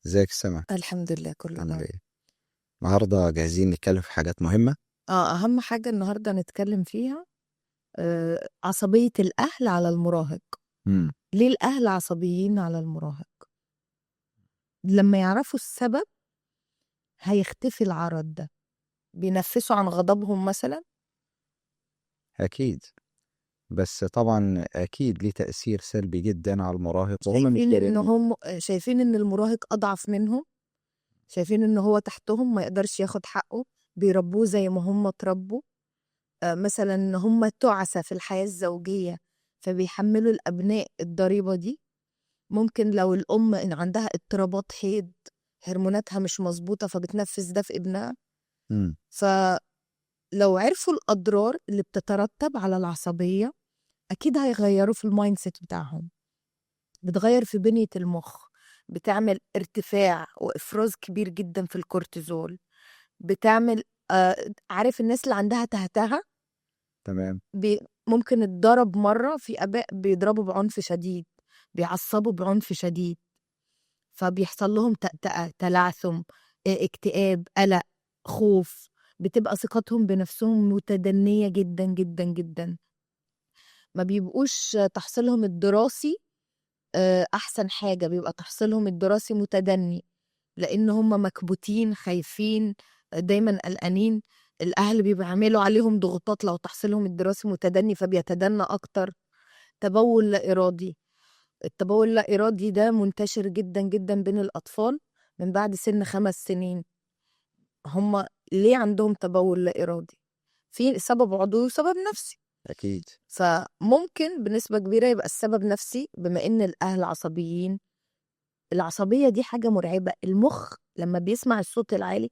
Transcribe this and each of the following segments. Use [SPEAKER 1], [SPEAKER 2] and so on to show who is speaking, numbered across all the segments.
[SPEAKER 1] ازيك سما؟
[SPEAKER 2] الحمد لله كله
[SPEAKER 1] عامل
[SPEAKER 2] تمام.
[SPEAKER 1] ايه؟ النهارده جاهزين نتكلم في حاجات مهمة.
[SPEAKER 2] اهم حاجة النهاردة نتكلم فيها عصبية الاهل على المراهق.
[SPEAKER 1] امم
[SPEAKER 2] ليه الاهل عصبيين على المراهق؟ لما يعرفوا السبب هيختفي العرض ده. بينفسوا عن غضبهم مثلا.
[SPEAKER 1] اكيد. بس طبعا اكيد ليه تأثير سلبي جدا على المراهق وهم مش
[SPEAKER 2] شايفين ان
[SPEAKER 1] دارين.
[SPEAKER 2] هم شايفين ان المراهق اضعف منهم. شايفين ان هو تحتهم ما يقدرش ياخد حقه. بيربوه زي ما هم اتربوا. مثلا ان هم تعسة في الحياة الزوجية، فبيحملوا الابناء الضريبة دي. ممكن لو الأم إن عندها اضطرابات حيض، هرموناتها مش مظبوطة فبتنفس ده في ابنها.
[SPEAKER 1] امم
[SPEAKER 2] فلو عرفوا الأضرار اللي بتترتب على العصبية أكيد هيغيروا في المايند سيت بتاعهم. بتغير في بنية المخ، بتعمل ارتفاع وإفراز كبير جدا في الكورتيزول. بتعمل عارف الناس اللي عندها تهتها
[SPEAKER 1] تمام.
[SPEAKER 2] ممكن اتضرب مرة، في آباء بيضربوا بعنف شديد، بيعصبوا بعنف شديد، فبيحصل لهم تأتأة، تلعثم، اكتئاب، قلق، خوف. بتبقى ثقتهم بنفسهم متدنية جدا جدا جدا. ما بيبقوش تحصيلهم الدراسي أحسن حاجة، بيبقى تحصيلهم الدراسي متدني، لأن هم مكبوتين خايفين، دايما قلقانين. الأهل بيعملوا عليهم ضغوطات لو تحصيلهم الدراسي متدني فبيتدنى أكتر. تبول لا إرادي. التبول اللا إرادي ده منتشر جدا جدا بين الأطفال من بعد سن 5 سنين. هم ليه عندهم تبول لا إرادي؟ في سبب عضوي وسبب نفسي.
[SPEAKER 1] اكيد.
[SPEAKER 2] فممكن بنسبة كبيرة يبقى السبب نفسي بما إن الأهل عصبيين. العصبية دي حاجة مرعبة. المخ لما بيسمع الصوت العالي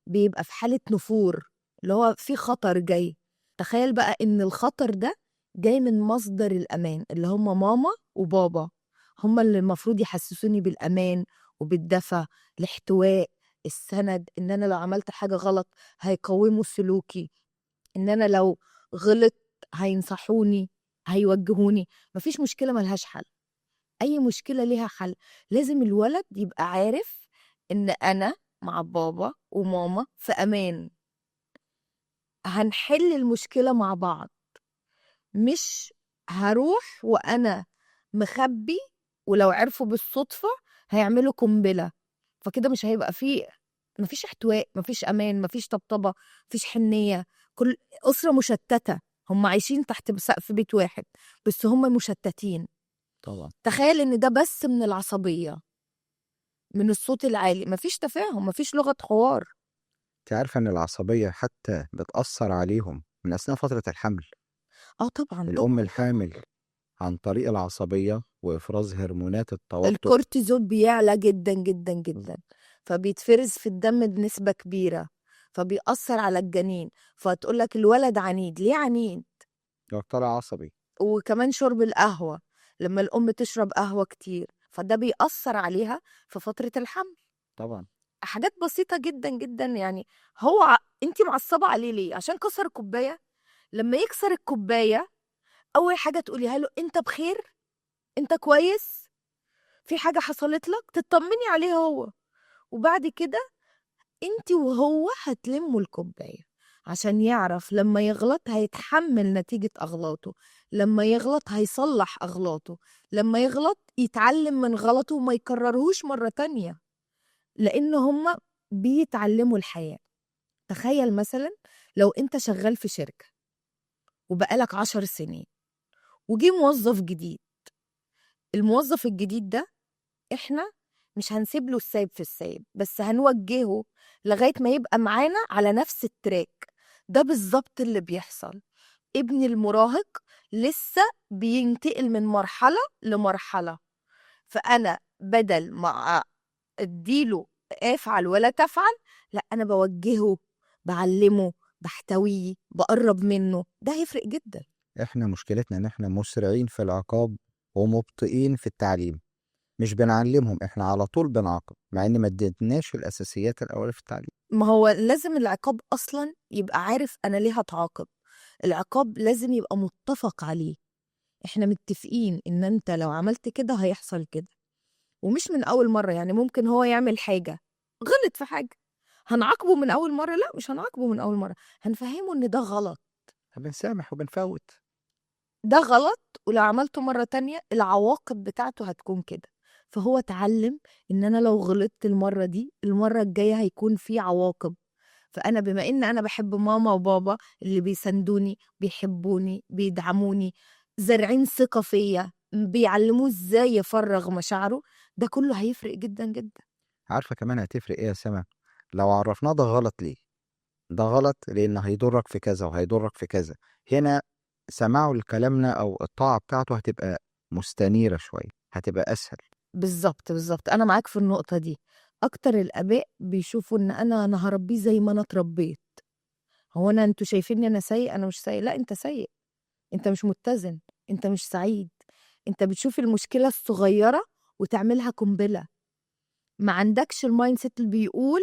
[SPEAKER 2] بيبقى في حالة نفور، اللي هو في خطر جاي. تخيل بقى إن الخطر ده جاي من مصدر الأمان اللي هم ماما وبابا. هم اللي المفروض يحسسوني بالأمان وبالدفى، الاحتواء، السند. إن أنا لو عملت حاجة غلط هيقوموا سلوكي، إن أنا لو غلط هينصحوني، هيوجهوني. مفيش مشكلة ملهاش حل. أي مشكلة ليها حل. لازم الولد يبقى عارف إن أنا مع بابا وماما في أمان، هنحل المشكلة مع بعض. مش هروح وأنا مخبي، ولو عرفوا بالصدفة هيعملوا قنبلة. فكده مش هيبقى فيه، مفيش احتواء، مفيش أمان، مفيش طبطبة، مفيش حنية. كل أسرة مشتتة، هم عايشين تحت سقف بيت واحد بس هم مشتتين.
[SPEAKER 1] طبعا.
[SPEAKER 2] تخيل إن ده بس من العصبية، من الصوت العالي. مفيش تفاهم، مفيش لغة حوار.
[SPEAKER 1] انت عارفة ان العصبية حتى بتأثر عليهم من اثناء فترة الحمل.
[SPEAKER 2] اه طبعا
[SPEAKER 1] الام
[SPEAKER 2] طبعا.
[SPEAKER 1] الحامل عن طريق العصبية وافراز هرمونات التوتر.
[SPEAKER 2] الكورتيزول بيعلى جدا جدا جدا، فبيتفرز في الدم بنسبة كبيرة، فبيأثر على الجنين. فتقول لك الولد عنيد. ليه عنيد؟
[SPEAKER 1] يعتبر عصبي.
[SPEAKER 2] وكمان شرب القهوة، لما الأم تشرب قهوة كتير فده بيأثر عليها في فترة الحمل.
[SPEAKER 1] طبعا.
[SPEAKER 2] حاجات بسيطة جدا جدا يعني. انت معصبة عليه ليه؟ عشان كسر الكوباية. لما يكسر الكوباية أول حاجة تقوليها له أنت بخير؟ أنت كويس؟ في حاجة حصلت لك؟ تطمني عليه هو. وبعد كده انت وهو هتلموا الكوباية، عشان يعرف لما يغلط هيتحمل نتيجة أغلاطه. لما يغلط هيصلح أغلاطه. لما يغلط يتعلم من غلطه وما يكررهوش مرة تانية، لأن هما بيتعلموا الحياة. تخيل مثلا لو انت شغال في شركة وبقالك 10 سنين وجي موظف جديد. الموظف الجديد ده احنا مش هنسيب له السايب في السايب، بس هنوجهه لغاية ما يبقى معانا على نفس التراك. ده بالظبط اللي بيحصل. ابن المراهق لسه بينتقل من مرحلة لمرحلة، فأنا بدل ما اديله افعل ولا تفعل، لا أنا بوجهه، بعلمه، بحتويه، بقرب منه. ده هيفرق جدا.
[SPEAKER 1] احنا مشكلتنا ان احنا مسرعين في العقاب ومبطئين في التعليم. مش بنعلمهم، احنا على طول بنعاقب مع ان ما اديتناش الاساسيات الاولى في التعليم.
[SPEAKER 2] ما هو لازم العقاب أصلا يبقى عارف أنا ليه هتعاقب. العقاب لازم يبقى متفق عليه. احنا متفقين ان انت لو عملت كده هيحصل كده. ومش من أول مرة. يعني ممكن هو يعمل حاجة، غلط في حاجة، هنعاقبه من أول مرة؟ لأ، مش هنعاقبه من أول مرة، هنفهمه إن ده غلط،
[SPEAKER 1] بنسامح وبنفوت.
[SPEAKER 2] ده غلط، ولو عملته مرة تانية العواقب بتاعته هتكون كده. فهو اتعلم إن أنا لو غلطت المرة دي، المرة الجاية هيكون في عواقب. فأنا بما إن أنا بحب ماما وبابا اللي بيساندوني، بيحبوني، بيدعموني، زارعين ثقة فيا، بيعلموه إزاي يفرغ مشاعره، ده كله هيفرق جدا جدا.
[SPEAKER 1] عارفة كمان هتفرق إيه يا سما؟ لو عرفناه ده غلط ليه؟ ده غلط لأن هيضرك في كذا وهيضرك في كذا. هنا سماعه لكلامنا أو الطاعة بتاعته هتبقى مستنيرة شوية، هتبقى أسهل.
[SPEAKER 2] بالظبط بالظبط، أنا معاك في النقطة دي. أكتر الآباء بيشوفوا إن أنا هربيه زي ما أنا اتربيت. هو أنا أنتوا شايفيني أنا سيء؟ أنا مش سيء. لا، أنت سيء، أنت مش متزن، أنت مش سعيد، أنت بتشوف المشكلة الصغيرة وتعملها قنبلة. ما عندكش المايند سيت اللي بيقول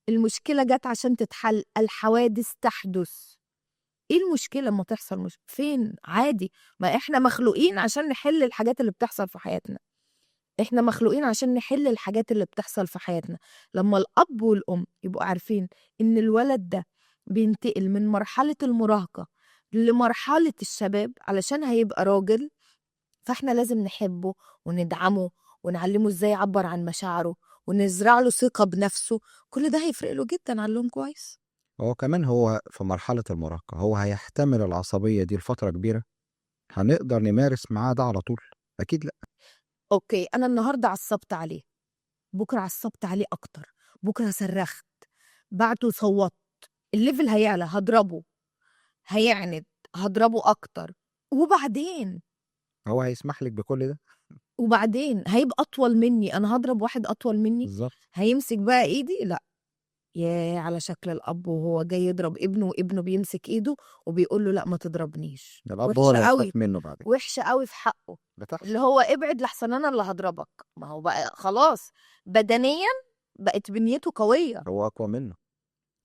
[SPEAKER 2] المشكلة جت عشان تتحل، الحوادث تحدث. ايه المشكلة لما تحصل؟ مش فين عادي، ما احنا مخلوقين عشان نحل الحاجات اللي بتحصل في حياتنا، احنا مخلوقين عشان نحل الحاجات اللي بتحصل في حياتنا. لما الأب والأم يبقوا عارفين إن الولد ده بينتقل من مرحلة المراهقة لمرحلة الشباب علشان هيبقى راجل، فاحنا لازم نحبه وندعمه ونعلمه ازاي يعبر عن مشاعره ونزرع له ثقة بنفسه. كل ده هيفرق له جدا، علمه كويس.
[SPEAKER 1] هو كمان هو في مرحلة المراهقة هو هيحتمل العصبية دي لفترة كبيرة؟ هنقدر نمارس معاه ده على طول؟ أكيد لأ.
[SPEAKER 2] اوكي، انا النهارده عصبت عليه، بكره عصبت عليه اكتر، بكره صرخت، بعته صوت، الليفل هيعلى، هضربه، هيعند، هضربه اكتر. وبعدين
[SPEAKER 1] هو هيسمح لك بكل ده؟
[SPEAKER 2] وبعدين هيبقى اطول مني، انا هضرب واحد اطول مني،
[SPEAKER 1] بالظبط.
[SPEAKER 2] هيمسك بقى ايدي؟ لا. ياه على شكل الاب وهو جاي يضرب ابنه وابنه بيمسك ايده وبيقول له لا ما تضربنيش.
[SPEAKER 1] الأب هو
[SPEAKER 2] وحشه
[SPEAKER 1] اللي هيخاف
[SPEAKER 2] قوي،
[SPEAKER 1] منه بعد كده.
[SPEAKER 2] وحشه قوي في حقه، اللي
[SPEAKER 1] بتحصل.
[SPEAKER 2] هو ابعد لحسن انا اللي هضربك. ما هو بقى خلاص بدنيا بقت بنيته قويه
[SPEAKER 1] هو أقوى منه.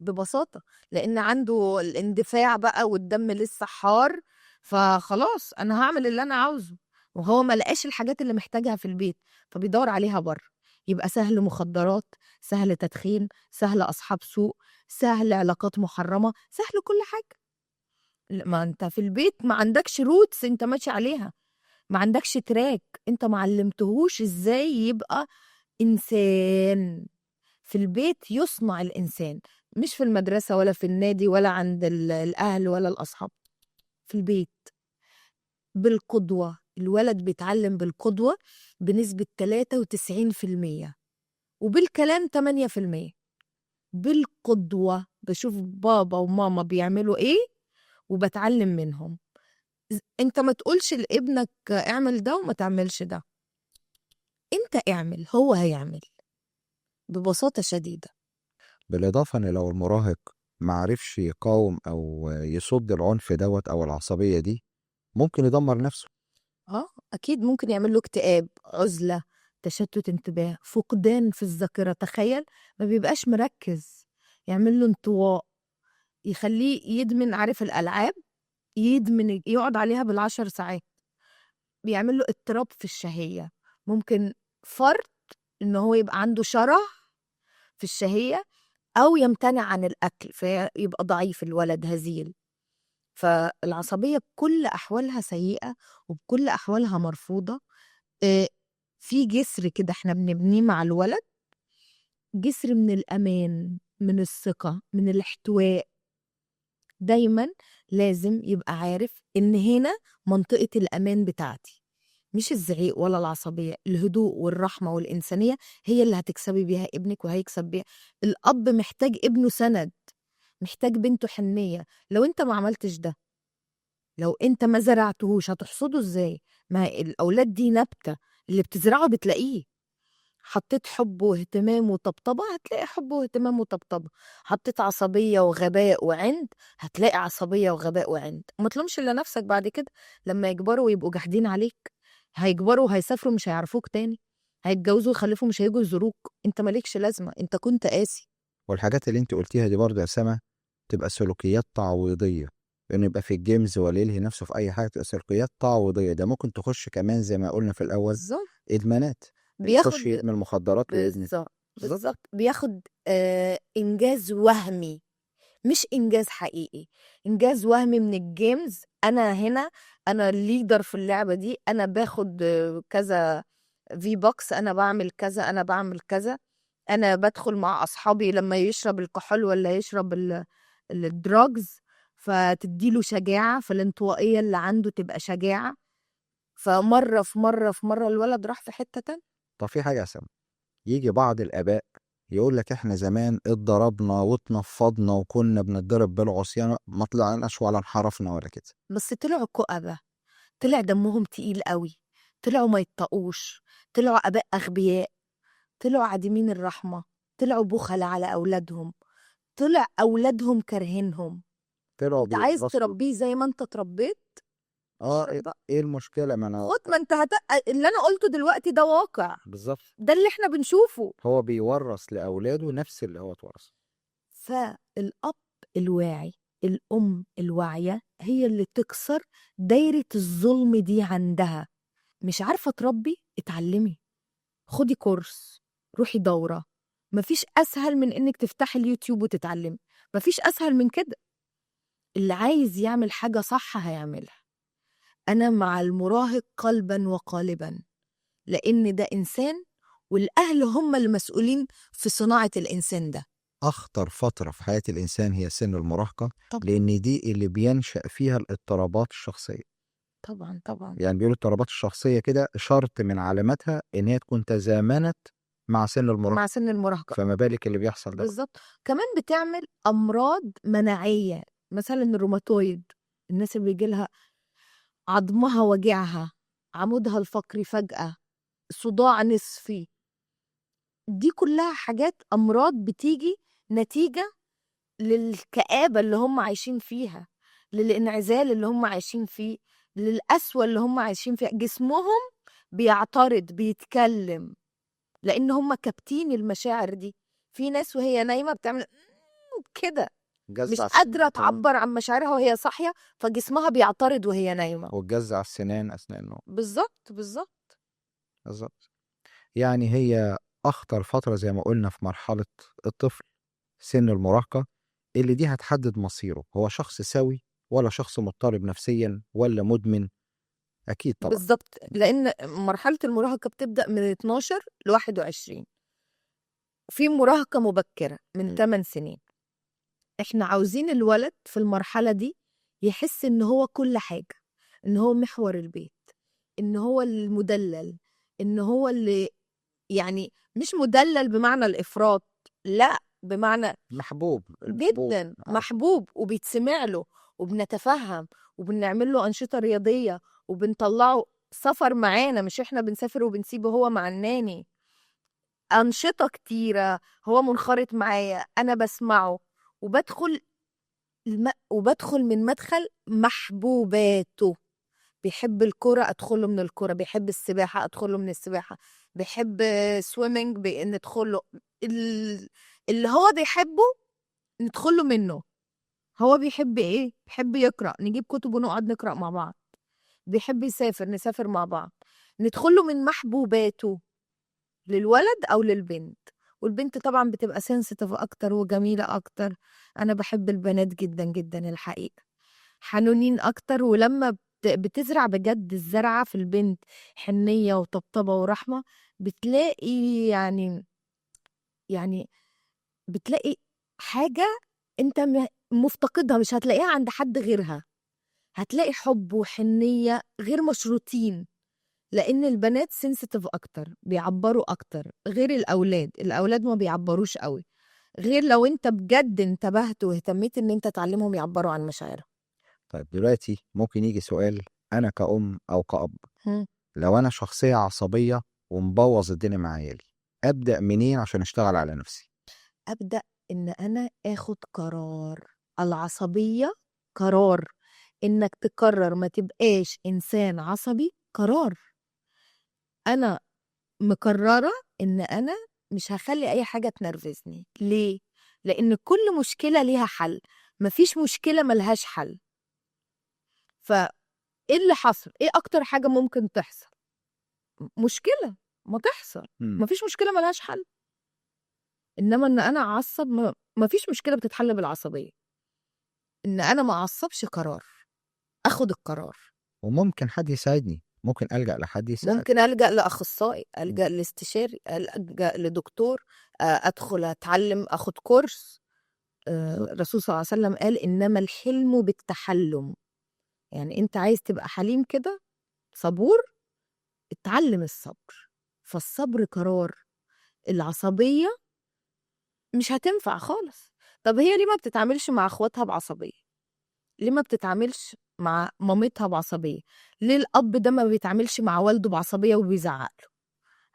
[SPEAKER 2] ببساطه، لان عنده الاندفاع بقى والدم لسه حار، فخلاص انا هعمل اللي انا عاوزه. وهو ما لقاش الحاجات اللي محتاجها في البيت، فبيدور عليها بره. يبقى سهل مخدرات، سهل تدخين، سهل اصحاب سوء، سهل علاقات محرمه، سهل كل حاجه. ما انت في البيت ما عندكش روتس انت ماشي عليها، ما عندكش تراك، انت ما علمتهوش ازاي يبقى انسان. في البيت يصنع الانسان، مش في المدرسه ولا في النادي ولا عند الاهل ولا الاصحاب. في البيت بالقدوه، الولد بيتعلم بالقدوه بنسبه 93%، وبالكلام 8%. بالقدوه بشوف بابا وماما بيعملوا ايه وبتعلم منهم. انت ما تقولش لابنك اعمل ده وما تعملش ده، انت اعمل هو هيعمل، ببساطة شديدة.
[SPEAKER 1] بالإضافة إن لو المراهق معرفش يقاوم أو يصد العنف دوت أو العصبية دي، ممكن يدمر نفسه.
[SPEAKER 2] اكيد ممكن يعمل له اكتئاب، عزلة، تشتت انتباه، فقدان في الذاكرة. تخيل ما بيبقاش مركز، يعمل له انطواء، يخليه يدمن، عارف الألعاب، يدمن يقعد عليها بال10 ساعات، بيعمل له اضطراب في الشهية. ممكن فرط ان هو يبقى عنده شره في الشهية، أو يمتنع عن الأكل فيبقى ضعيف الولد، هزيل. فالعصبية بكل أحوالها سيئة وبكل أحوالها مرفوضة. آه، في جسر كده احنا بنبنيه مع الولد، جسر من الأمان، من الثقة، من الاحتواء. دايما لازم يبقى عارف إن هنا منطقة الأمان بتاعتي، مش الزعيق ولا العصبية. الهدوء والرحمة والإنسانية هي اللي هتكسبي بيها ابنك وهيكسب بيها. الأب محتاج ابنه سند، محتاج بنته حنية. لو انت ما عملتش ده، لو انت ما زرعتهوش هتحصده ازاي؟ ما الأولاد دي نبتة، اللي بتزرعه بتلاقيه. حطيت حب واهتمام وطبطبة هتلاقي حب واهتمام وطبطبة، حطيت عصبية وغباء وعند هتلاقي عصبية وغباء وعند. وما تلومش إلا نفسك بعد كده، لما يكبروا ويبقوا جاحدين عليك. هيكبروا وهيسافروا مش هيعرفوك تاني، هيتجوزوا ويخلفوا مش هيجوا يزوروك، انت مالكش لازمة، انت كنت قاسي.
[SPEAKER 1] والحاجات اللي انت قلتيها دي برضه يا سما تبقى سلوكيات تعويضية. إنه يبقى في الجيمز ولا يلهي نفسه في أي حاجة، تبقى سلوكيات تعويضية. ده ممكن تخش كمان زي ما قلنا في الأول
[SPEAKER 2] بالظبط.
[SPEAKER 1] إدمانات.
[SPEAKER 2] بياخد
[SPEAKER 1] يخش يدمن المخدرات ويدمن.
[SPEAKER 2] بالظبط
[SPEAKER 1] بالظبط.
[SPEAKER 2] بالظبط بياخد انجاز وهمي، مش انجاز حقيقي. انجاز وهمي من الجيمز. انا هنا انا الليدر في اللعبه دي، انا باخد كذا في بوكس، انا بعمل كذا، انا بعمل كذا. انا بدخل مع اصحابي لما يشرب الكحول ولا يشرب الدراجز، فتديله شجاعه، فالانطوائيه اللي عنده تبقى شجاعه. فمره في مره في مره الولد راح في حته تانية.
[SPEAKER 1] طب في حاجة يا سما، يجي بعض الآباء يقول لك احنا زمان اتضربنا واتنفضنا وكنا بنتضرب بالعصيان ما طلعناش ولا انحرفنا ولا كده.
[SPEAKER 2] بس طلعوا كؤبة، طلع دمهم تقيل قوي، طلعوا ما يتقوش، طلعوا آباء أغبياء، طلعوا عديمين الرحمة، طلعوا بخل على أولادهم، طلع أولادهم كارهينهم.
[SPEAKER 1] طلعوا
[SPEAKER 2] انت عايز
[SPEAKER 1] بيترصوا.
[SPEAKER 2] تربيه زي ما انت اتربيت؟
[SPEAKER 1] اه،
[SPEAKER 2] اشرب بقى.
[SPEAKER 1] ايه المشكلة؟ ما انا
[SPEAKER 2] خد، ما انت اللي انا قلته دلوقتي ده واقع،
[SPEAKER 1] بالظبط.
[SPEAKER 2] ده اللي احنا بنشوفه.
[SPEAKER 1] هو بيورث لأولاده نفس اللي هو اتورث.
[SPEAKER 2] فالأب الواعي، الأم الواعية هي اللي تكسر دايرة الظلم دي عندها. مش عارفة تربي؟ اتعلمي، خدي كورس، روحي دورة. مفيش أسهل من إنك تفتحي اليوتيوب وتتعلمي، مفيش أسهل من كده. اللي عايز يعمل حاجة صح هيعملها. أنا مع المراهق قلبا وقالبا، لأن ده إنسان، والأهل هم المسؤولين في صناعة الإنسان ده.
[SPEAKER 1] أخطر فترة في حياة الإنسان هي سن المراهقة،
[SPEAKER 2] طب
[SPEAKER 1] لأن دي اللي بينشأ فيها الاضطرابات الشخصية.
[SPEAKER 2] طبعا طبعا.
[SPEAKER 1] يعني بيقولوا الاضطرابات الشخصية كده شرط من علاماتها إن هي تكون تزامنت مع سن
[SPEAKER 2] مع
[SPEAKER 1] المراهقة،
[SPEAKER 2] سن المراهقة
[SPEAKER 1] فما بالك اللي بيحصل ده بقى.
[SPEAKER 2] بالظبط. كمان بتعمل أمراض مناعية، مثلا الروماتويد، الناس اللي بيجي لها عظمها وجعها، عمودها الفقري فجأة، صداع نصفي. دي كلها حاجات أمراض بتيجي نتيجة للكآبة اللي هم عايشين فيها، للانعزال اللي هم عايشين فيه، للقسوة اللي هم عايشين فيها. جسمهم بيعترض، بيتكلم، لأن هم كابتين المشاعر دي. في ناس وهي نايمة بتعمل كده،
[SPEAKER 1] جز
[SPEAKER 2] مش
[SPEAKER 1] على
[SPEAKER 2] قادرة
[SPEAKER 1] السنان كمان.
[SPEAKER 2] تعبر عن مشاعرها وهي صاحية، فجسمها بيعترض وهي نايمة.
[SPEAKER 1] والجز على السنان أثناء النوم.
[SPEAKER 2] بالظبط بالظبط.
[SPEAKER 1] بالظبط. يعني هي أخطر فترة زي ما قلنا في مرحلة الطفل، سن المراهقة، اللي دي هتحدد مصيره، هو شخص سوي ولا شخص مضطرب نفسيا ولا مدمن. أكيد طبعا.
[SPEAKER 2] بالظبط، لأن مرحلة المراهقة بتبدأ من 12 ل 21. في مراهقة مبكرة من
[SPEAKER 1] م.
[SPEAKER 2] 8 سنين. احنا عاوزين الولد في المرحلة دي يحس ان هو كل حاجة، ان هو محور البيت، ان هو المدلل، ان هو اللي يعني مش مدلل بمعنى الإفراط، لا، بمعنى
[SPEAKER 1] محبوب، المحبوب.
[SPEAKER 2] جدا محبوب وبيتسمع له، وبنتفهم، وبنعمل له أنشطة رياضية، وبنطلعه سفر معانا، مش احنا بنسافر وبنسيبه هو مع الناني. أنشطة كتيرة، هو منخرط معايا، أنا بسمعه، وبدخل وبدخل من مدخل محبوباته. بيحب الكرة أدخله من الكرة، بيحب السباحة أدخله من السباحة، بيحب سويمنج ندخله اللي هو بيحبه، ندخله منه. هو بيحب إيه؟ بيحب يقرأ، نجيب كتب ونقعد نقرأ مع بعض. بيحب يسافر، نسافر مع بعض. ندخله من محبوباته، للولد أو للبنت. والبنت طبعا بتبقى سنسيتيف أكتر وجميلة أكتر. أنا بحب البنات جدا جدا الحقيقة، حنونين أكتر. ولما بتزرع بجد الزرعة في البنت، حنية وطبطبة ورحمة، بتلاقي يعني بتلاقي حاجة انت مفتقدها، مش هتلاقيها عند حد غيرها. هتلاقي حب وحنية غير مشروطين، لان البنات سنسيتيف اكتر، بيعبروا اكتر غير الاولاد ما بيعبروش قوي، غير لو انت بجد انتبهت واهتميت ان انت تعلمهم يعبروا عن مشاعرهم.
[SPEAKER 1] طيب دلوقتي ممكن يجي سؤال، أنا كأم أو كأب،
[SPEAKER 2] هم.
[SPEAKER 1] لو أنا شخصية عصبية ومبوظ الدنيا مع عيالي، أبدأ منين عشان أشتغل على نفسي؟
[SPEAKER 2] ابدا ان انا اخد قرار. العصبية قرار، انك تقرر ما تبقاش انسان عصبي قرار. انا مقررة ان انا مش هخلي اي حاجة تنرفزني. ليه؟ لان كل مشكلة ليها حل، مفيش مشكلة ملهاش حل. فايه اللي حصل؟ ايه اكتر حاجة ممكن تحصل؟ مشكلة. ما تحصل،
[SPEAKER 1] مم.
[SPEAKER 2] مفيش مشكله ملهاش حل. انما ان انا اعصب مفيش مشكله بتتحل بالعصبيه. ان انا ما اعصبش قرار، اخد القرار.
[SPEAKER 1] وممكن حد يساعدني، ممكن ألجأ لحد يساعد.
[SPEAKER 2] ممكن الجا لاخصائي، الجا لاستشاري، الجا لدكتور، ادخل اتعلم، اخد كورس. الرسول صلى الله عليه وسلم قال انما الحلم بالتحلم. يعني انت عايز تبقى حليم كده، صبور، اتعلم الصبر. فالصبر قرار. العصبيه مش هتنفع خالص. طب هي ليه ما بتتعاملش مع اخواتها بعصبيه؟ ليه ما بتتعاملش مع مامتها بعصبيه؟ ليه الاب ده ما بيتعاملش مع والده بعصبيه وبيزعق له؟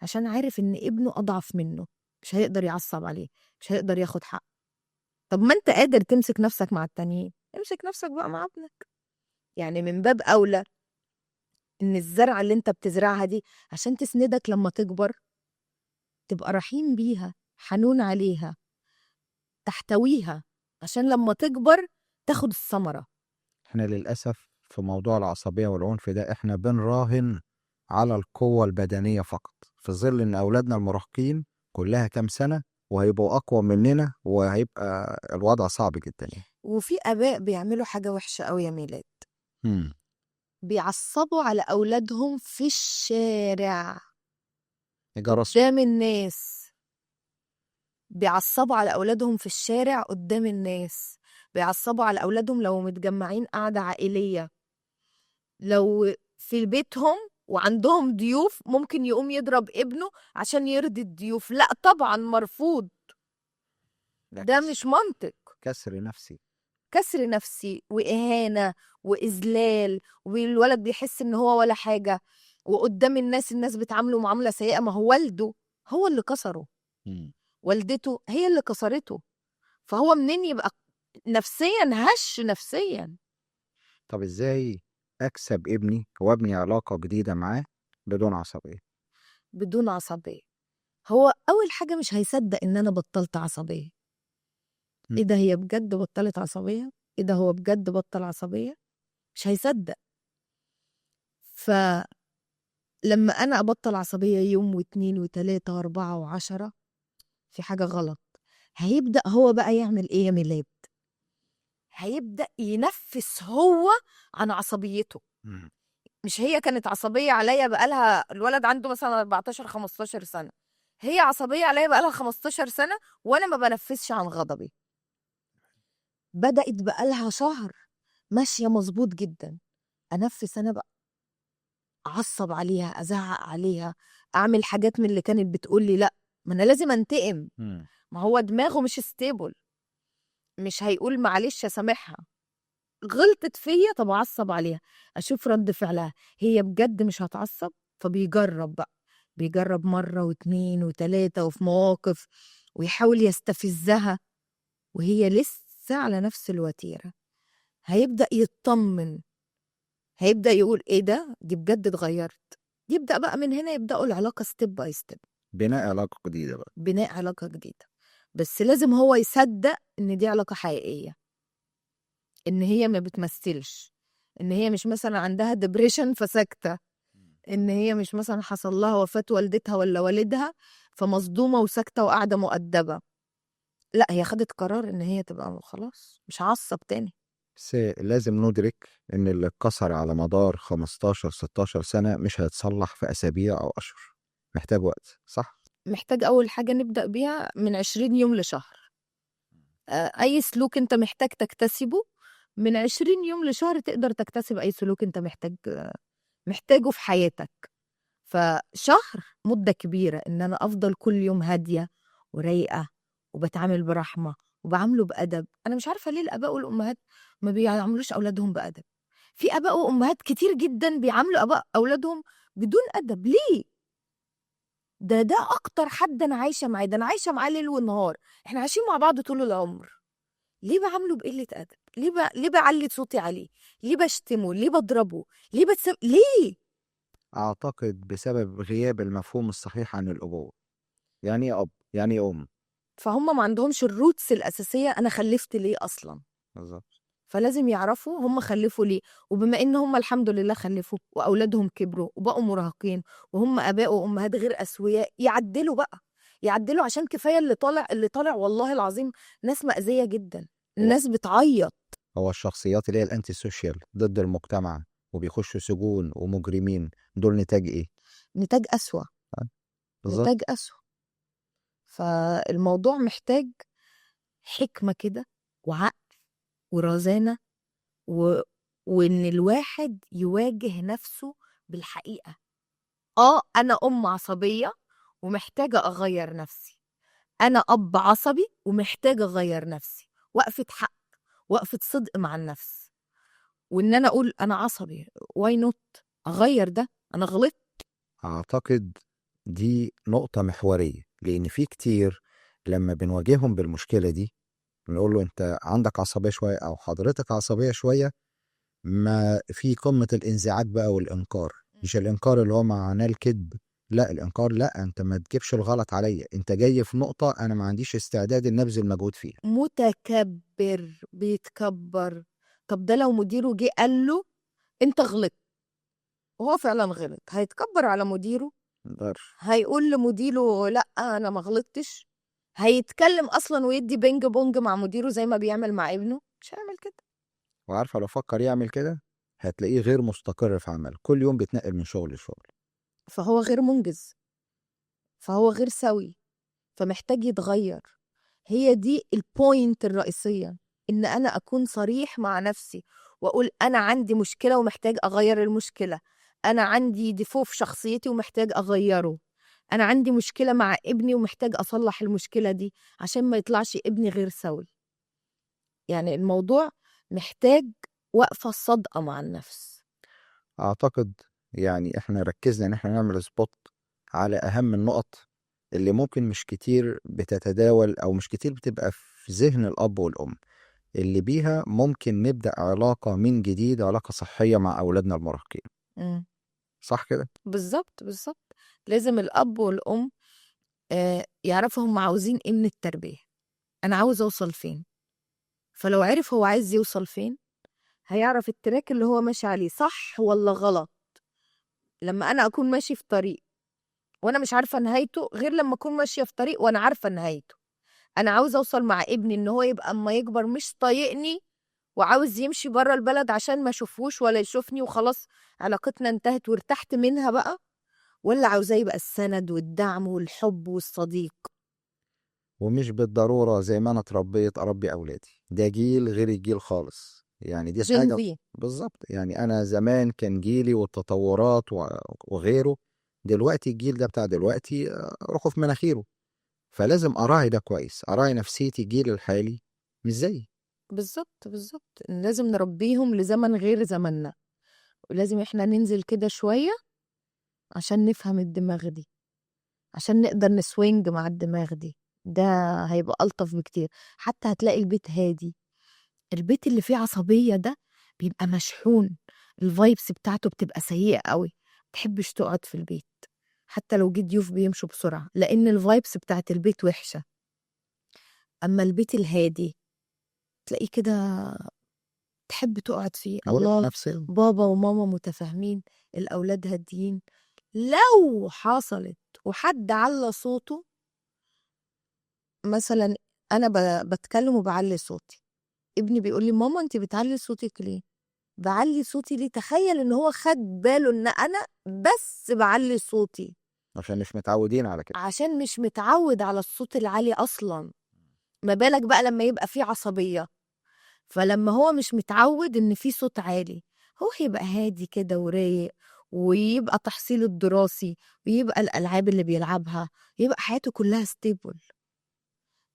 [SPEAKER 2] عشان عارف ان ابنه اضعف منه، مش هيقدر يعصب عليه، مش هيقدر ياخد حق. طب ما انت قادر تمسك نفسك مع التانيين، امسك نفسك بقى مع ابنك. يعني من باب اولى ان الزرعه اللي انت بتزرعها دي عشان تسندك لما تكبر، تبقى رحيم بيها، حنون عليها، تحتويها، عشان لما تكبر تاخد الثمره.
[SPEAKER 1] احنا للأسف في موضوع العصبية والعنف ده احنا بنراهن على القوة البدنية فقط، في ظل ان أولادنا المراهقين كلها كام سنة وهيبقوا أقوى مننا، وهيبقى الوضع صعب جدا يعني.
[SPEAKER 2] وفي اباء بيعملوا حاجه وحشه قوي يا ميلاد،
[SPEAKER 1] مم.
[SPEAKER 2] بيعصبوا على اولادهم في الشارع
[SPEAKER 1] جرسوا.
[SPEAKER 2] قدام الناس. بيعصبوا على أولادهم في الشارع قدام الناس. بيعصبوا على أولادهم لو متجمعين قعدة عائلية. لو في بيتهم وعندهم ضيوف ممكن يقوم يضرب ابنه عشان يرضي الضيوف. لا طبعا مرفوض.
[SPEAKER 1] ده
[SPEAKER 2] ده مش منطق.
[SPEAKER 1] كسر نفسي.
[SPEAKER 2] كسر نفسي وإهانة وإذلال، والولد بيحس إن هو ولا حاجة، وقدام الناس بتعامله معاملة سيئة. ما هو والده هو اللي كسره،
[SPEAKER 1] مم.
[SPEAKER 2] والدته هي اللي كسرته. فهو منين يبقى نفسيا هش نفسيا؟
[SPEAKER 1] طب ازاي أكسب ابني وابني علاقة جديدة معاه بدون عصبية؟
[SPEAKER 2] بدون عصبية. هو أول حاجة مش هيصدق إن أنا بطلت عصبية.
[SPEAKER 1] مم.
[SPEAKER 2] إيه ده، هي بجد بطلت عصبية؟ إيه ده، هو بجد بطل عصبية؟ مش هيصدق. فلما أنا أبطل عصبية يوم واتنين وتلاتة وأربعة وعشرة، في حاجة غلط. هيبدأ هو بقى يعمل إيه يا ميلاد؟ هيبدأ ينفس هو عن عصبيته.
[SPEAKER 1] مم.
[SPEAKER 2] مش هي كانت عصبية عليا بقالها، الولد عنده مثلا 14 15 سنة، هي عصبية عليا بقالها 15 سنة وأنا ما بنفسش عن غضبي. بدأت بقالها شهر ماشية مظبوط جدا، أنفس أنا بقى، أعصب عليها، أزعق عليها، أعمل حاجات من اللي كانت بتقولي لأ. ما أنا لازم أنتقم.
[SPEAKER 1] مم.
[SPEAKER 2] ما هو دماغه مش ستيبل، مش هيقول معلش أسامحها. غلطت فيا، طب أعصب عليها، أشوف رد فعلها. هي بجد مش هتعصب، فبيجرب بقى، بيجرب مرة واتنين وتلاتة وفي مواقف، ويحاول يستفزها وهي لسه على نفس الوتيرة. هيبدأ يطمن، هيبدأ يقول ايه ده، دي بجد اتغيرت. يبدأ بقى من هنا يبدأوا العلاقة ستيب باي ستيب،
[SPEAKER 1] بناء علاقة جديدة بقى.
[SPEAKER 2] بناء علاقة جديدة. بس لازم هو يصدق ان دي علاقة حقيقية، ان هي ما بتمثلش، ان هي مش مثلا عندها ديبريشن فساكتة، ان هي مش مثلا حصل لها وفاة والدتها ولا والدها فمصدومة وساكتة وقاعدة مؤدبة. لا، هي خدت قرار ان هي تبقى خلاص مش هعصب تاني.
[SPEAKER 1] بس لازم ندرك ان اللي اتكسر على مدار 15 16 سنة مش هيتصلح في اسابيع او اشهر، محتاج وقت، صح؟
[SPEAKER 2] محتاج اول حاجة نبدأ بيها من 20 يوم لشهر. اي سلوك انت محتاج تكتسبه من 20 يوم لشهر تقدر تكتسب اي سلوك انت محتاجه في حياتك. فشهر مدة كبيرة ان انا افضل كل يوم هادية ورايقة وبتعامل برحمة وبعامله بأدب. انا مش عارفة ليه الاباء والامهات ما بيعاملوش اولادهم بأدب. في اباء وامهات كتير جدا بيعاملوا اولادهم بدون ادب. ليه؟ ده اكتر حد انا عايشة معاه، ده انا عايشة معاه ليل ونهار، احنا عايشين مع بعض طول العمر. ليه بعامله بقلة أدب؟ ليه بعلي صوتي عليه؟ ليه بشتمه؟ ليه بضربه؟ ليه؟
[SPEAKER 1] اعتقد بسبب غياب المفهوم الصحيح عن الابوة. يعني ايه اب؟ يعني ايه ام؟
[SPEAKER 2] فهم ما عندهمش الروتس الأساسية، أنا خلفت ليه أصلا؟
[SPEAKER 1] بالظبط.
[SPEAKER 2] فلازم يعرفوا هم خلفوا ليه، وبما ان هم الحمد لله خلفوا واولادهم كبروا وبقوا مراهقين وهم اباء وامهات غير اسوياء، يعدلوا بقى، يعدلوا، عشان كفايه اللي طالع والله العظيم ناس مأذيه جدا،
[SPEAKER 1] هو
[SPEAKER 2] الناس بتعيط.
[SPEAKER 1] هو الشخصيات اللي هي الانتي سوشيال ضد المجتمع وبيخشوا سجون ومجرمين، دول نتاج ايه؟
[SPEAKER 2] نتاج أسوأ،
[SPEAKER 1] بالظبط.
[SPEAKER 2] نتاج أسوأ. فالموضوع محتاج حكمة كده وعقل ورزانة و... وإن الواحد يواجه نفسه بالحقيقة. أنا أم عصبية ومحتاجة أغير نفسي، أنا أب عصبي ومحتاجة أغير نفسي، وقفة حق، وقفة صدق مع النفس، وإن أنا أقول أنا عصبي، واي نوت، أغير ده، أنا غلطت.
[SPEAKER 1] اعتقد دي نقطة محورية، لان في كتير لما بنواجههم بالمشكلة دي بنقول له انت عندك عصبية شوية او حضرتك عصبية شوية، ما في قمة الانزعاج بقى والإنكار. مش الإنكار اللي هو معناه الكذب، لا الإنكار، لا أنت ما تجيبش الغلط عليا، أنت جاي في نقطة أنا ما عنديش استعداد إن أبذل مجهود فيها.
[SPEAKER 2] متكبر، بيتكبر. طب ده لو مديره جه قال له انت غلطت وهو فعلا غلط، هيتكبر على مديره؟
[SPEAKER 1] مقدرش.
[SPEAKER 2] هيقول لمديره لا انا ما غلطتش؟ هيتكلم اصلا ويدي بينج بونج مع مديره زي ما بيعمل مع ابنه؟ مش هيعمل كده.
[SPEAKER 1] وعارفة لو فكر يعمل كده هتلاقيه غير مستقر في عمله، كل يوم بيتنقل من شغل لشغل.
[SPEAKER 2] فهو غير منجز، فهو غير سوي، فمحتاج يتغير. هي دي البوينت الرئيسية، إن أنا أكون صريح مع نفسي وأقول أنا عندي مشكلة ومحتاج أغير المشكلة، أنا عندي ديفو في شخصيتي ومحتاج أغيره، أنا عندي مشكلة مع ابني ومحتاج أصلح المشكلة دي عشان ما يطلعش ابني غير سوي. يعني الموضوع محتاج وقفة صادقة مع النفس.
[SPEAKER 1] أعتقد يعني إحنا ركزنا إن إحنا نعمل سبوت على أهم النقط اللي ممكن مش كتير بتتداول أو مش كتير بتبقى في ذهن الأب والأم، اللي بيها ممكن نبدأ علاقة من جديد، علاقة صحية مع أولادنا المراهقين.
[SPEAKER 2] مم.
[SPEAKER 1] صح كده؟
[SPEAKER 2] بالظبط بالظبط. لازم الأب والأم يعرفوا هم عاوزين إيه من التربية، أنا عاوز أوصل فين. فلو عرف هو عايز يوصل فين، هيعرف التراك اللي هو ماشي عليه صح ولا غلط. لما انا اكون ماشي في طريق وانا مش عارفه نهايته، غير لما اكون ماشيه في طريق وانا عارفه نهايته. انا عاوز اوصل مع ابني ان هو يبقى اما يكبر مش طايقني وعاوز يمشي بره البلد عشان ما اشوفهوش ولا يشوفني وخلاص علاقتنا انتهت وارتحت منها بقى، ولا عاوزاه يبقى السند والدعم والحب والصديق.
[SPEAKER 1] ومش بالضرورة زي ما أنا اتربيت أربي أولادي، ده جيل غير الجيل خالص، يعني دي
[SPEAKER 2] جين
[SPEAKER 1] حاجة.
[SPEAKER 2] زي.
[SPEAKER 1] بالظبط، يعني أنا زمان كان جيلي والتطورات وغيره، دلوقتي الجيل ده بتاع دلوقتي روحه في مناخيره، فلازم أراعي ده كويس، أراعي نفسيتي الجيل الحالي مش زيي.
[SPEAKER 2] بالظبط بالظبط، لازم نربيهم لزمن غير زمننا، ولازم احنا ننزل كده شويه عشان نفهم الدماغ دي، عشان نقدر نسوينج مع الدماغ دي. ده هيبقى ألطف بكتير. حتى هتلاقي البيت هادي. البيت اللي فيه عصبية ده بيبقى مشحون، الفايبس بتاعته بتبقى سيئة قوي، متحبش تقعد في البيت حتى لو جه ضيوف بيمشوا بسرعة، لأن الفايبس بتاعت البيت وحشة. أما البيت الهادي تلاقيه كده تحب تقعد فيه.
[SPEAKER 1] مريح
[SPEAKER 2] الله،
[SPEAKER 1] نفسيا.
[SPEAKER 2] بابا وماما متفاهمين، الأولاد هاديين. لو حصلت وحد على صوته، مثلا انا بتكلم وبعلي صوتي، ابني بيقول لي ماما انت بتعلي صوتك ليه؟ بعلي صوتي ليه؟ تخيل ان هو خد باله ان انا بس بعلي صوتي،
[SPEAKER 1] عشان مش متعودين على كده.
[SPEAKER 2] عشان مش متعود على الصوت العالي اصلا. ما بالك بقى لما يبقى فيه عصبية؟ فلما هو مش متعود ان في صوت عالي، هو هيبقى هادي كده ورايق، ويبقى تحصيله الدراسي، ويبقى الالعاب اللي بيلعبها، يبقى حياته كلها ستيبل.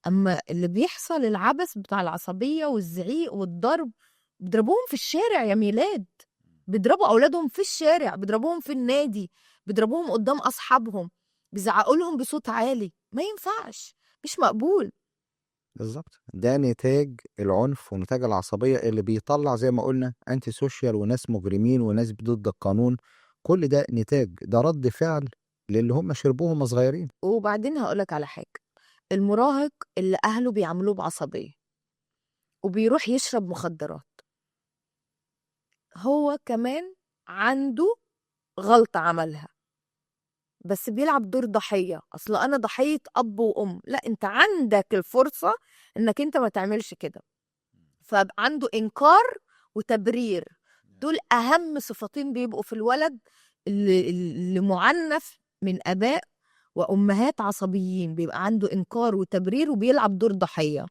[SPEAKER 2] أما اللي بيحصل العبث بتاع العصبية والزعيق والضرب، بيضربوهم في الشارع يا ميلاد، بيضربوا أولادهم في الشارع، بيضربوهم في النادي، بيضربوهم قدام أصحابهم، بيزعقوا لهم بصوت عالي. ما ينفعش، مش مقبول.
[SPEAKER 1] بالظبط، ده نتاج العنف ونتاج العصبية اللي بيطلع زي ما قلنا انتي سوشيال وناس مجرمين وناس ضد القانون. كل ده نتاج، ده رد فعل للي هم شربوه هم صغيرين.
[SPEAKER 2] وبعدين هقولك على حاجة، المراهق اللي أهله بيعاملوه بعصبية وبيروح يشرب مخدرات، هو كمان عنده غلطة عملها، بس بيلعب دور ضحية. أصل أنا ضحية أب وأم، لا، أنت عندك الفرصة إنك أنت ما تعملش كده. فعنده إنكار وتبرير، دول أهم صفتين بيبقوا في الولد اللي معنف من آباء وأمهات عصبيين. بيبقى عنده إنكار وتبرير وبيلعب دور ضحية.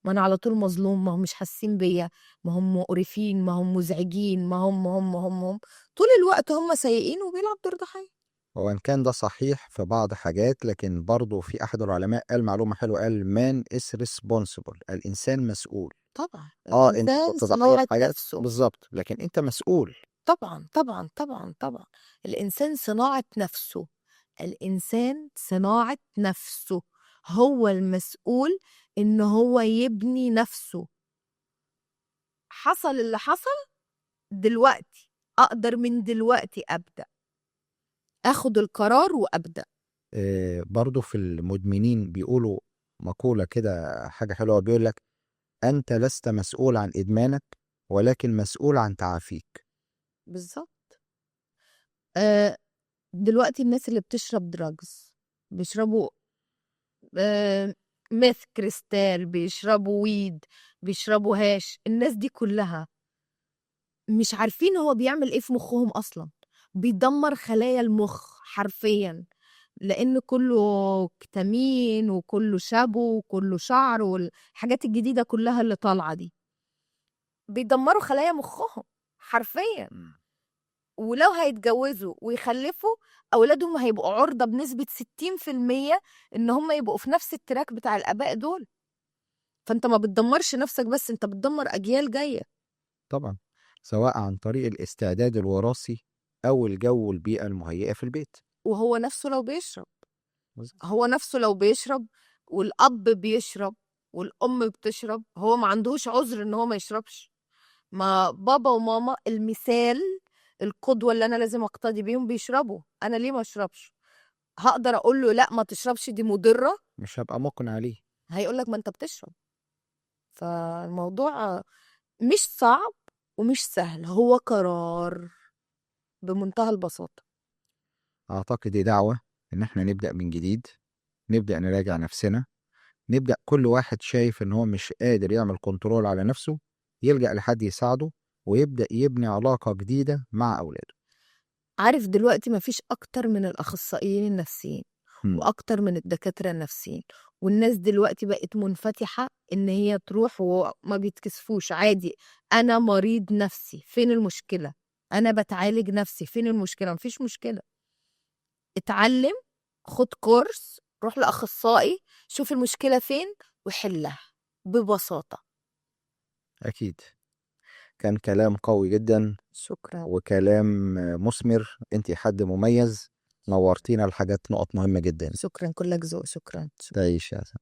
[SPEAKER 2] ما أنا على طول مظلوم، ما هم مش حاسين بيا، ما هم مقرفين، ما هم مزعجين، ما هم طول الوقت هم سيئين وبيلعب دور ضحية.
[SPEAKER 1] هو إن كان ده صحيح في بعض حاجات، لكن برضه في أحد العلماء قال معلومة حلوة، قال man is responsible، الإنسان مسؤول.
[SPEAKER 2] طبعا
[SPEAKER 1] أنت
[SPEAKER 2] الإنسان
[SPEAKER 1] كنت ضحية في
[SPEAKER 2] صناعة
[SPEAKER 1] حاجات
[SPEAKER 2] نفسه.
[SPEAKER 1] بالظبط، لكن أنت مسؤول.
[SPEAKER 2] طبعا طبعا طبعا طبعا. الإنسان صناعة نفسه. الإنسان صناعة نفسه، هو المسؤول إن هو يبني نفسه. حصل اللي حصل دلوقتي، أقدر من دلوقتي أبدأ أخد القرار وأبدأ.
[SPEAKER 1] برضه في المدمنين بيقولوا مقولة كده، حاجة حلوة، بيقول لك أنت لست مسؤول عن إدمانك، ولكن مسؤول عن تعافيك.
[SPEAKER 2] بالظبط. آه، دلوقتي الناس اللي بتشرب دراجز، بيشربوا ميث كريستال، بيشربوا ويد، بيشربوا هاش، الناس دي كلها مش عارفين هو بيعمل ايه في مخهم اصلا. بيدمر خلايا المخ حرفيا، لان كله كتامين وكله شابو وكله شعر والحاجات الجديدة كلها اللي طالعة دي، بيدمروا خلايا مخهم حرفيا. ولو هيتجوزوا ويخلفوا، أولادهم هيبقوا عرضة بنسبة 60% إن هم يبقوا في نفس التراك بتاع الآباء دول. فأنت ما بتدمرش نفسك بس، أنت بتدمر أجيال جاية.
[SPEAKER 1] طبعا، سواء عن طريق الاستعداد الوراثي أو الجو والبيئة المهيئة في البيت.
[SPEAKER 2] وهو نفسه لو بيشرب،
[SPEAKER 1] بس-
[SPEAKER 2] هو نفسه لو بيشرب والأب بيشرب والأم بتشرب، هو ما عندهوش عذر إن هو ما يشربش. ما بابا وماما المثال، القدوة اللي أنا لازم أقتدي بيهم بيشربوا، أنا ليه ما أشربش؟ هقدر أقول له لا ما تشربش دي مضرة؟
[SPEAKER 1] مش هبقى مقنع ليه.
[SPEAKER 2] هيقول لك ما أنت بتشرب. فالموضوع مش صعب ومش سهل، هو قرار بمنتهى البساطة.
[SPEAKER 1] أعتقد دي دعوة إن إحنا نبدأ من جديد، نبدأ نراجع نفسنا، نبدأ كل واحد شايف إن هو مش قادر يعمل كنترول على نفسه يلجأ لحد يساعده، ويبدأ يبني علاقة جديدة مع أولاده.
[SPEAKER 2] عارف دلوقتي مفيش أكتر من الأخصائيين النفسيين
[SPEAKER 1] هم.
[SPEAKER 2] وأكتر من الدكاترة النفسيين، والناس دلوقتي بقت منفتحة إن هي تروح وما بيتكسفوش عادي. أنا مريض نفسي، فين المشكلة؟ أنا بتعالج نفسي، فين المشكلة؟ مفيش مشكلة. اتعلم، خد كورس، روح لأخصائي، شوف المشكلة فين وحلها ببساطة.
[SPEAKER 1] أكيد. كان كلام قوي جدا
[SPEAKER 2] شكرا.
[SPEAKER 1] وكلام مثمر. أنت حد مميز، نورتينا الحاجات، نقط مهمة جدا.
[SPEAKER 2] شكرا، كلك ذوق. شكرا.
[SPEAKER 1] تعيش يا